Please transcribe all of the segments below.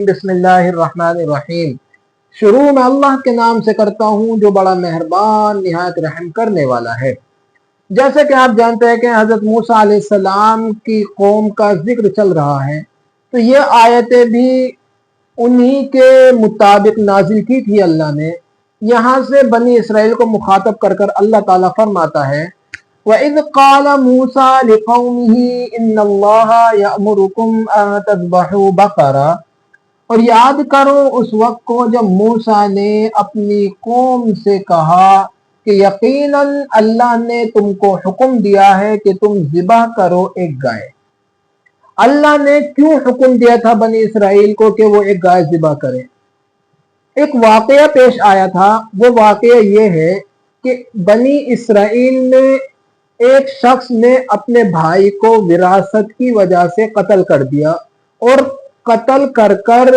بسم اللہ الرحمن الرحیم۔ شروع میں اللہ کے نام سے کرتا ہوں جو بڑا مہربان نہایت رحم کرنے والا ہے۔ جیسے کہ آپ جانتے ہیں کہ حضرت موسیٰ علیہ السلام کی قوم کا ذکر چل رہا ہے، تو یہ آیتیں بھی انہی کے مطابق نازل کی تھی اللہ نے۔ یہاں سے بنی اسرائیل کو مخاطب کر کر اللہ تعالیٰ فرماتا ہے وَإِذْ قَالَ مُوسَىٰ لِقَوْمِهِ إِنَّ اللَّهَ يَأْمُرُكُمْ أَن تَذْبَحُوا بَقَرَةً، اور یاد کرو اس وقت کو جب موسیٰ نے اپنی قوم سے کہا کہ یقیناً اللہ نے تم کو حکم دیا ہے کہ تم ذبح کرو ایک گائے۔ اللہ نے کیوں حکم دیا تھا بنی اسرائیل کو کہ وہ ایک گائے ذبح کریں؟ ایک واقعہ پیش آیا تھا۔ وہ واقعہ یہ ہے کہ بنی اسرائیل میں ایک شخص نے اپنے بھائی کو وراثت کی وجہ سے قتل کر دیا، اور قتل کر کر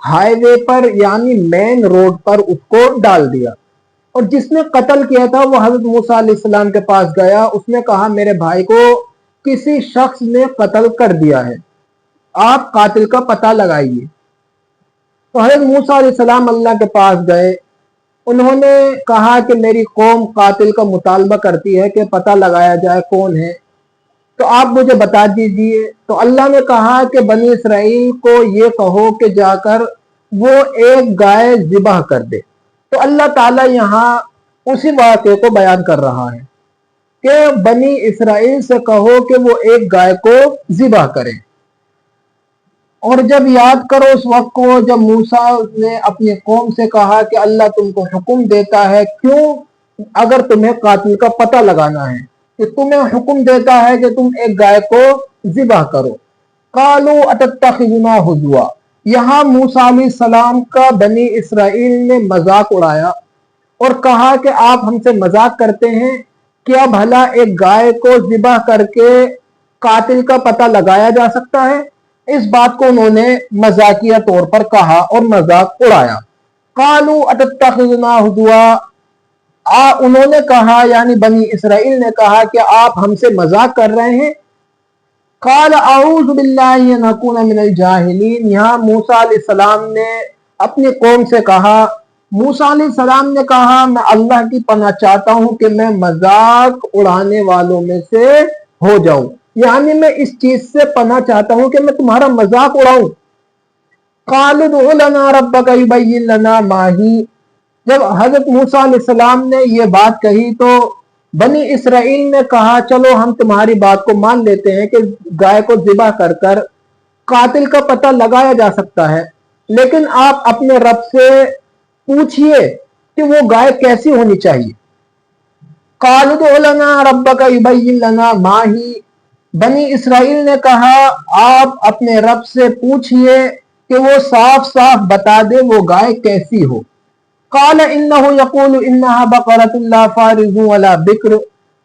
ہائی وے پر یعنی مین روڈ پر اس کو ڈال دیا۔ اور جس نے قتل کیا تھا وہ حضرت موسیٰ علیہ السلام کے پاس گیا، اس نے کہا میرے بھائی کو کسی شخص نے قتل کر دیا ہے، آپ قاتل کا پتہ لگائیے۔ تو حضرت موسیٰ علیہ السلام اللہ کے پاس گئے، انہوں نے کہا کہ میری قوم قاتل کا مطالبہ کرتی ہے کہ پتہ لگایا جائے کون ہے، تو آپ مجھے بتا دیجئے۔ تو اللہ نے کہا کہ بنی اسرائیل کو یہ کہو کہ جا کر وہ ایک گائے ذبح کر دے۔ تو اللہ تعالیٰ یہاں اسی واقعے کو بیان کر رہا ہے کہ بنی اسرائیل سے کہو کہ وہ ایک گائے کو ذبح کریں۔ اور جب یاد کرو اس وقت کو جب موسیٰ نے اپنی قوم سے کہا کہ اللہ تم کو حکم دیتا ہے، کیوں؟ اگر تمہیں قاتل کا پتہ لگانا ہے کہ تمہیں حکم دیتا ہے کہ تم ایک گائے کو ذبح کرو۔ قَالُوا أَتَتَّخِذُنَا هُزُوًا، یہاں موسیٰ علیہ السلام کا بنی اسرائیل نے مذاق اڑایا اور کہا کہ آپ ہم سے مذاق کرتے ہیں، کیا بھلا ایک گائے کو ذبح کر کے قاتل کا پتہ لگایا جا سکتا ہے؟ اس بات کو انہوں نے مذاقیہ طور پر کہا اور مذاق اڑایا۔ قَالُوا أَتَتَّخِذُنَا هُزُوًا، انہوں نے کہا یعنی بنی اسرائیل نے کہا کہ آپ ہم سے مذاق کر رہے ہیں۔ قَالَ أَعُوذُ بِاللَّهِ أَنْ أَكُونَ مِنَ الْجَاهِلِينَ، یہاں موسیٰ علیہ السلام نے اپنی قوم سے کہا، موسیٰ علیہ السلام نے کہا میں اللہ کی پناہ چاہتا ہوں کہ میں مذاق اڑانے والوں میں سے ہو جاؤں، یعنی میں اس چیز سے پناہ چاہتا ہوں کہ میں تمہارا مذاق اڑاؤں۔ قَالُوا ادْعُ لَنَا رَبَّكَ يُبَيِّن لَنَا مَا هِيَ، جب حضرت موسیٰ علیہ السلام نے یہ بات کہی تو بنی اسرائیل نے کہا چلو ہم تمہاری بات کو مان لیتے ہیں کہ گائے کو ذبح کر کر قاتل کا پتہ لگایا جا سکتا ہے، لیکن آپ اپنے رب سے پوچھئے کہ وہ گائے کیسی ہونی چاہیے۔ قَالُوا ادْعُ لَنَا رَبَّكَ يُبَيِّن لَنَا مَا هِيَ، بنی اسرائیل نے کہا آپ اپنے رب سے پوچھئے کہ وہ صاف صاف بتا دے وہ گائے کیسی ہو۔ قال انه يقول انها بقرة لا فارض ولا بکر،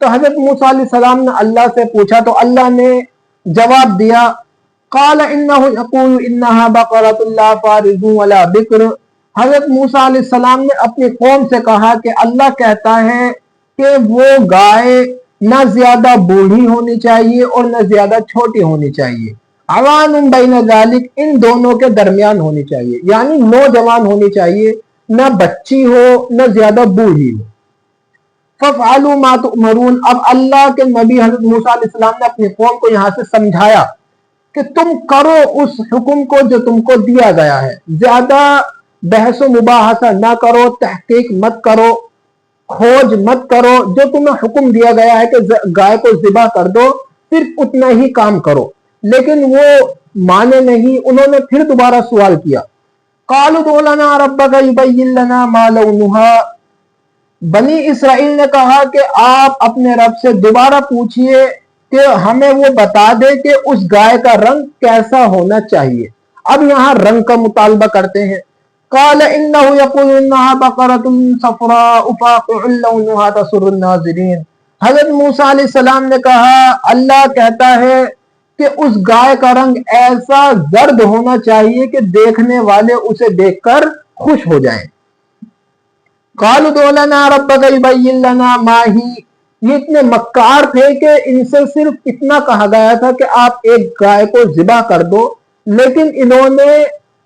تو حضرت موسیٰ علیہ السلام نے اللہ سے پوچھا تو اللہ نے جواب دیا قال انه يقول انها بقرة لا فارض ولا بکر، حضرت موسیٰ علیہ السلام نے اپنی قوم سے کہا کہ اللہ کہتا ہے کہ وہ گائے نہ زیادہ بوڑھی ہونی چاہیے اور نہ زیادہ چھوٹی ہونی چاہیے، عوان بین ذالک، ان دونوں کے درمیان ہونی چاہیے، یعنی نوجوان ہونی چاہیے، نہ بچی ہو نہ زیادہ بوڑھی ہو۔ فَافْعَلُوا مَا تُؤْمَرُونَ، اب اللہ کے نبی حضرت موسیٰ علیہ السلام نے اپنی قوم کو یہاں سے سمجھایا کہ تم کرو اس حکم کو جو تم کو دیا گیا ہے، زیادہ بحث و مباحثہ نہ کرو، تحقیق مت کرو، کھوج مت کرو، جو تمہیں حکم دیا گیا ہے کہ گائے کو ذبح کر دو صرف اتنا ہی کام کرو۔ لیکن وہ مانے نہیں، انہوں نے پھر دوبارہ سوال کیا قَالُوا ادْعُ لَنَا رَبَّكَ يُبَيِّن لَنَا مَا لَوْنُهَا، بنی اسرائیل نے کہا کہ آپ اپنے رب سے دوبارہ پوچھئے کہ ہمیں وہ بتا دے کہ اس گائے کا رنگ کیسا ہونا چاہیے۔ اب یہاں رنگ کا مطالبہ کرتے ہیں۔ قَالَ إِنَّهُ يَقُولُ إِنَّهَا بَقَرَةٌ صَفْرَاءُ فَاقِعٌ لَوْنُهَا تَسُرُّ النَّاظِرِينَ، حضرت موسیٰ علیہ السلام نے کہا اللہ کہتا ہے کہ اس گائے کا رنگ ایسا زرد ہونا چاہیے کہ دیکھنے والے اسے دیکھ کر خوش ہو جائیں۔ قَالُوا ادْعُ لَنَا رَبَّكَ يُبَيِّن لَنَا مَا هِيَ، یہ اتنے مکار تھے کہ ان سے صرف اتنا کہا گیا تھا کہ آپ ایک گائے کو ذبح کر دو، لیکن انہوں نے